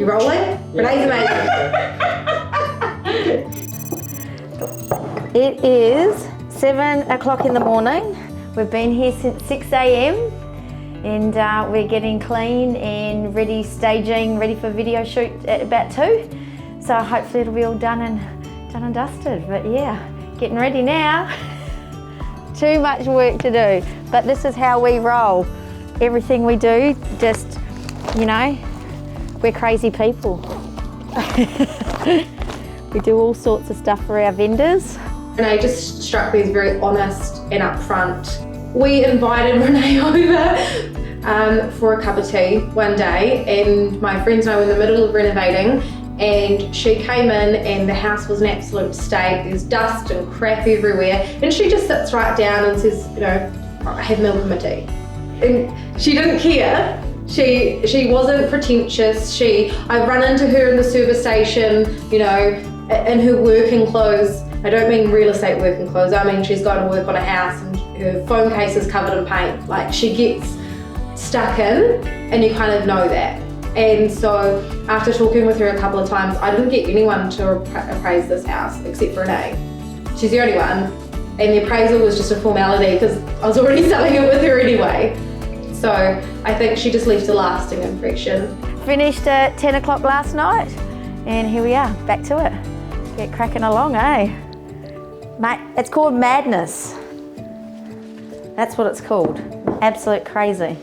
You rolling? Renae's amazing. It is 7 o'clock in the morning. We've been here since 6 a.m. and we're getting clean and ready, staging, ready for video shoot at about 2. So hopefully it'll be all done and dusted. But yeah, getting ready now. Too much work to do, but this is how we roll. Everything we do, just, you know, we're crazy people. We do all sorts of stuff for our vendors. Renaye just struck me as very honest and upfront. We invited Renaye over for a cup of tea one day, and my friends and I were in the middle of renovating, and she came in and the house was an absolute state. There's dust and crap everywhere, and she just sits right down and says, you know, I have milk in my tea. And she didn't care. She wasn't pretentious. I run into her in the service station, you know, in her working clothes. I don't mean real estate working clothes. I mean she's going to work on a house and her phone case is covered in paint. Like, she gets stuck in, and you kind of know that. And so after talking with her a couple of times, I didn't get anyone to appraise this house except for Renaye. She's the only one. And the appraisal was just a formality because I was already selling it with her anyway. So I think she just left a lasting impression. Finished at 10 o'clock last night, and here we are, back to it. Get cracking along, eh? Mate, it's called madness. That's what it's called. Absolute crazy.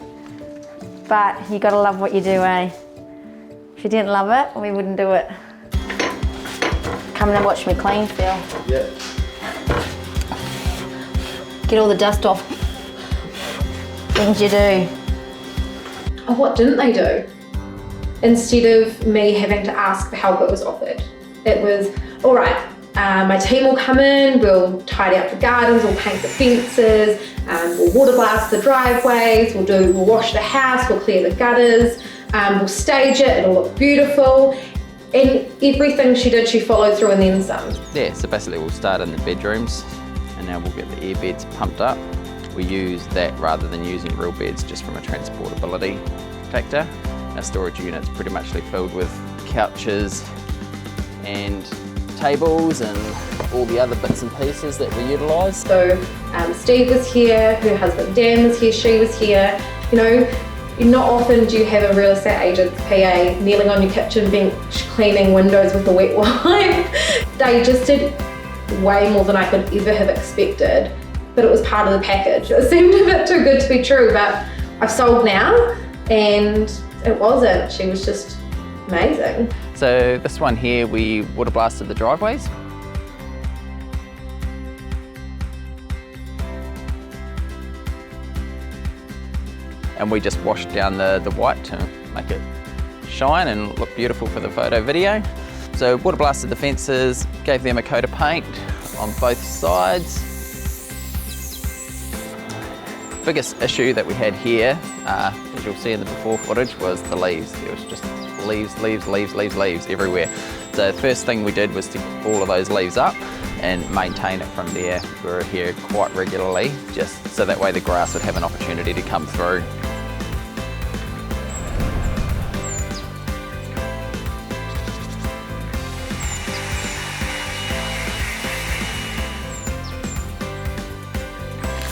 But you gotta love what you do, eh? If you didn't love it, we wouldn't do it. Come and watch me clean, Phil. Yeah. Get all the dust off. Things you do. Oh, what didn't they do? Instead of me having to ask for help, it was offered. It was, all right, my team will come in, we'll tidy up the gardens, we'll paint the fences, we'll water blast the driveways, we'll wash the house, we'll clear the gutters, we'll stage it, it'll look beautiful. And everything she did, she followed through and then some. Yeah, so basically we'll start in the bedrooms, and now we'll get the air beds pumped up. We use that rather than using real beds, just from a transportability factor. Our storage unit's pretty much filled with couches and tables and all the other bits and pieces that we utilise. So Steve was here, her husband Dan was here, she was here. You know, not often do you have a real estate agent's PA kneeling on your kitchen bench cleaning windows with a wet wipe. They just did way more than I could ever have expected, but it was part of the package. It seemed a bit too good to be true, but I've sold now, and it wasn't. She was just amazing. So this one here, we water blasted the driveways. And we just washed down the white to make it shine and look beautiful for the photo video. So water blasted the fences, gave them a coat of paint on both sides. Biggest issue that we had here, as you'll see in the before footage, was the leaves. There was just leaves everywhere. So the first thing we did was to get all of those leaves up and maintain it from there. We were here quite regularly, just so that way the grass would have an opportunity to come through.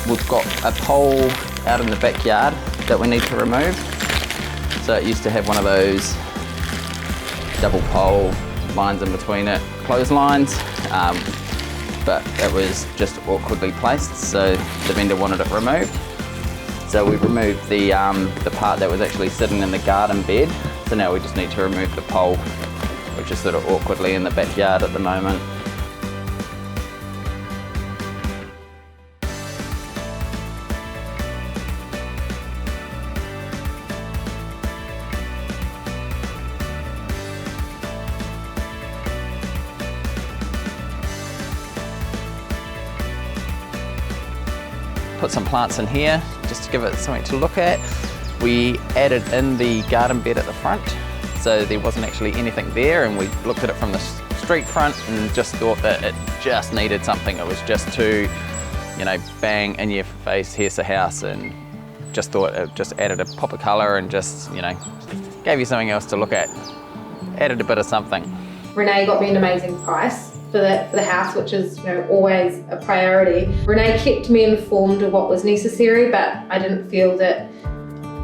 We've got a pole out in the backyard that we need to remove. So it used to have one of those double pole lines in between it, clotheslines, but it was just awkwardly placed, so the vendor wanted it removed. So we removed the part that was actually sitting in the garden bed. So now we just need to remove the pole, which is sort of awkwardly in the backyard at the moment. Put some plants in here just to give it something to look at. We added in the garden bed at the front, so there wasn't actually anything there, and we looked at it from the street front and just thought that it just needed something. It was just too, you know, bang in your face, here's the house, and just thought it just added a pop of colour and just, you know, gave you something else to look at. added a bit of something. Renaye got me an amazing price for the house, which is, you know, always a priority. Renaye kept me informed of what was necessary, but I didn't feel that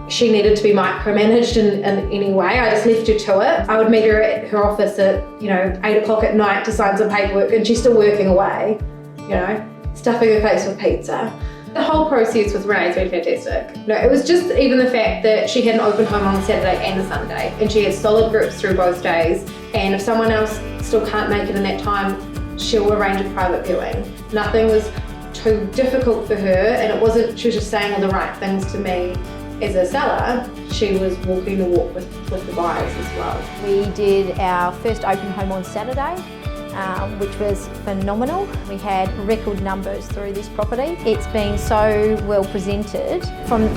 she needed to be micromanaged in any way. I just left her to it. I would meet her at her office at, you know, 8 o'clock at night to sign some paperwork, and she's still working away, you know, stuffing her face with pizza. The whole process with Renaye's been fantastic. You know, it was just even the fact that she had an open home on a Saturday and a Sunday, and she had solid groups through both days. And if someone else still can't make it in that time, she'll arrange a private viewing. Nothing was too difficult for her, and it wasn't, she was just saying all the right things to me as a seller. She was walking the walk with the buyers as well. We did our first open home on Saturday, which was phenomenal. We had record numbers through this property. It's been so well presented. From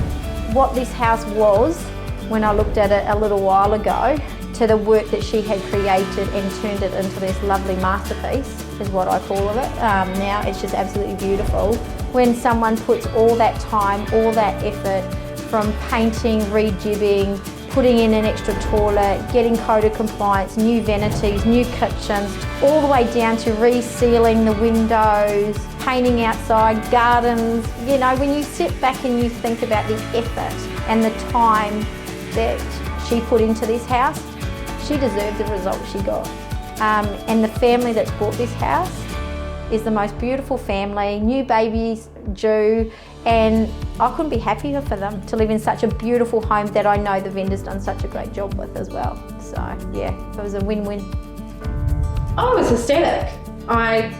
what this house was when I looked at it a little while ago, to the work that she had created and turned it into this lovely masterpiece, is what I call it. Now it's just absolutely beautiful. When someone puts all that time, all that effort, from painting, rejibbing, putting in an extra toilet, getting code of compliance, new vanities, new kitchens, all the way down to resealing the windows, painting outside, gardens. You know, when you sit back and you think about the effort and the time that she put into this house, she deserved the result she got. And the family that's bought this house is the most beautiful family, new babies due, and I couldn't be happier for them to live in such a beautiful home that I know the vendor's done such a great job with as well. So yeah, it was a win-win. I was ecstatic. I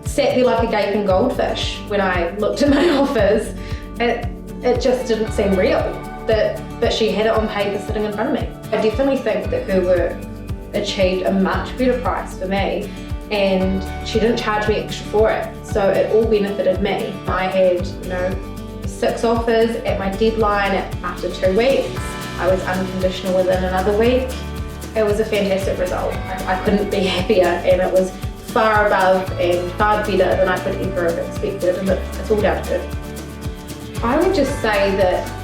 sat there like a gaping goldfish when I looked at my offers. It just didn't seem real that she had it on paper sitting in front of me. I definitely think that her work achieved a much better price for me, and she didn't charge me extra for it, so it all benefited me. I had, you know, 6 offers at my deadline after 2 weeks. I was unconditional within another week. It was a fantastic result. I couldn't be happier, and it was far above and far better than I could ever have expected, and it's all down to her. I would just say that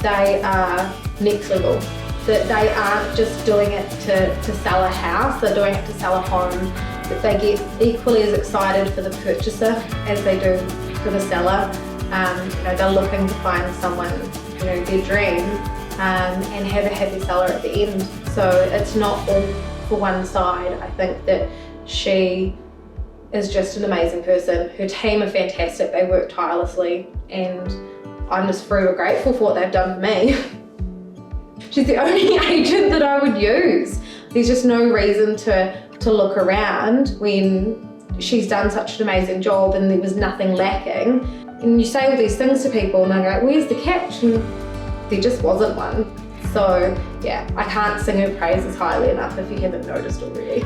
they are next level. That they aren't just doing it to sell a house, they're doing it to sell a home. That they get equally as excited for the purchaser as they do for the seller. You know, they're looking to find someone, you know, their dream, and have a happy seller at the end. So it's not all for one side. I think that she is just an amazing person. Her team are fantastic, they work tirelessly, and I'm just forever grateful for what they've done for me. She's the only agent that I would use. There's just no reason to look around when she's done such an amazing job and there was nothing lacking. And you say all these things to people and they go, where's the catch? And there just wasn't one. So yeah, I can't sing her praises highly enough if you haven't noticed already.